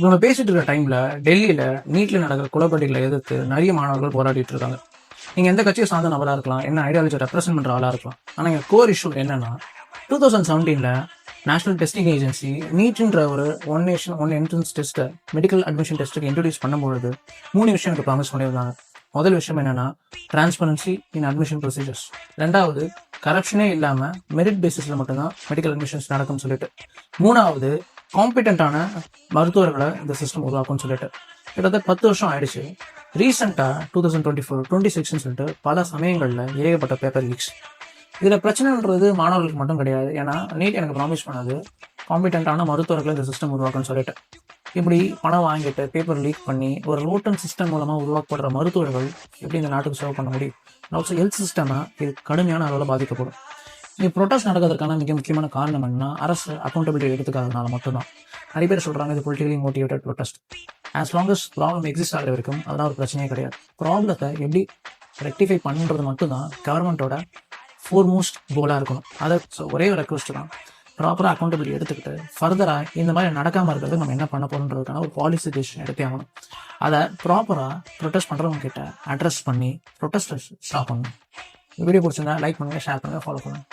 இவங்க பேசிட்டு இருக்க டைம்ல டெல்லியில நீட்ல நடக்கிற குளப்படிகளை எதிர்த்து நிறைய மாணவர்கள் போராடிட்டு இருக்காங்க. நீங்க எந்த கட்சியை சார்ந்த நபரா இருக்கலாம், என்ன ஐடியாலஜி ரெப்ரசென்ட் பண்ற ஆளா இருக்கலாம். ஆனா எங்க கோர் இஷ்யூ என்னன்னா 2017ல நேஷனல் டெஸ்டிங் ஏஜென்சி நீட்ன்ற ஒரு ஒன் நேஷன் ஒன் என்ட்ரன்ஸ் டெஸ்ட்டை மெடிக்கல் அட்மிஷன் டெஸ்ட்டுக்கு இன்ட்ரடியூஸ் பண்ணும்பொழுது 3 விஷயம் எனக்கு ப்ராமிஸ் பண்ணியிருந்தாங்க. முதல் விஷயம் என்னன்னா டிரான்ஸ்பரன்சி இன் அட்மிஷன் ப்ரொசீஜர்ஸ். ரெண்டாவது, கரப்ஷனே இல்லாம மெரிட் பேசிஸ்ல மட்டும்தான் மெடிக்கல் அட்மிஷன்ஸ் நடக்கும்னு சொல்லிட்டு. மூணாவது, காம்பிட்டன்டான மருத்துவர்களை இந்த சிஸ்டம் உருவாக்கும்னு சொல்லிட்டு. கிட்டத்தட்ட 10 வருஷம் ஆயிடுச்சு. ரீசெண்டா 2024 26 சொல்லிட்டு பல சமயங்கள்ல ஏகப்பட்ட பேப்பர் லீக்ஸ். இதுல பிரச்சனைன்றது மாணவர்களுக்கு மட்டும் கிடையாது. ஏன்னா நீட் எனக்கு ப்ராமிஸ் பண்ணது காம்பிட்டன்டான மருத்துவர்களை இந்த சிஸ்டம் உருவாக்கும்னு சொல்லிட்டு. இப்படி பணம் வாங்கிட்டு பேப்பர் லீக் பண்ணி ஒரு ரோட்டன் சிஸ்டம் மூலமா உருவாக்கப்படுற மருத்துவர்கள் எப்படி இந்த நாட்டுக்கு சேவ் பண்ண முடியும்? ஆல்சோ ஹெல்த் சிஸ்டமா இது கடுமையான அளவில் பாதிக்கப்படும். இது ப்ரொட்டஸ்ட் நடக்கிறதுக்கான மிக முக்கியமான காரணம் என்னன்னா அரசு அக்கௌண்டபிலிட்டி எடுத்துக்காதனால மட்டும்தான். நிறைய பேர் சொல்றாங்க இது politically motivated protest. As long as problem exist ஆகிற வரைக்கும் அதெல்லாம் ஒரு பிரச்சனையே கிடையாது. ப்ராப்ளத்தை எப்படி ரெக்டிஃபை பண்ணுறது மட்டும்தான் கவர்மெண்ட்டோட ஃபோர்மோஸ்ட் கோலாக இருக்கணும். அதை ஒரே ஒரு ரெக்வஸ்ட் தான், ப்ராப்பராக அக்கௌண்டபிலிட்டி எடுத்துக்கிட்டு ஃபர்தராக இந்த மாதிரி நடக்காமல் இருக்கிறது நம்ம என்ன பண்ண போகிறோன்றதுக்கான ஒரு பாலிசி டிசிஷன் எடுத்தே ஆகணும். அதை ப்ராப்பராக ப்ரொட்டஸ்ட் பண்ணுறவங்க கிட்ட அட்ரஸ் பண்ணி ப்ரொட்டஸ்ட்டை ஸ்டாப் பண்ணணும். வீடியோ பிடிச்சிருந்தா லைக் பண்ணுங்கள், ஷேர் பண்ணுங்கள், ஃபாலோ பண்ணுங்கள்.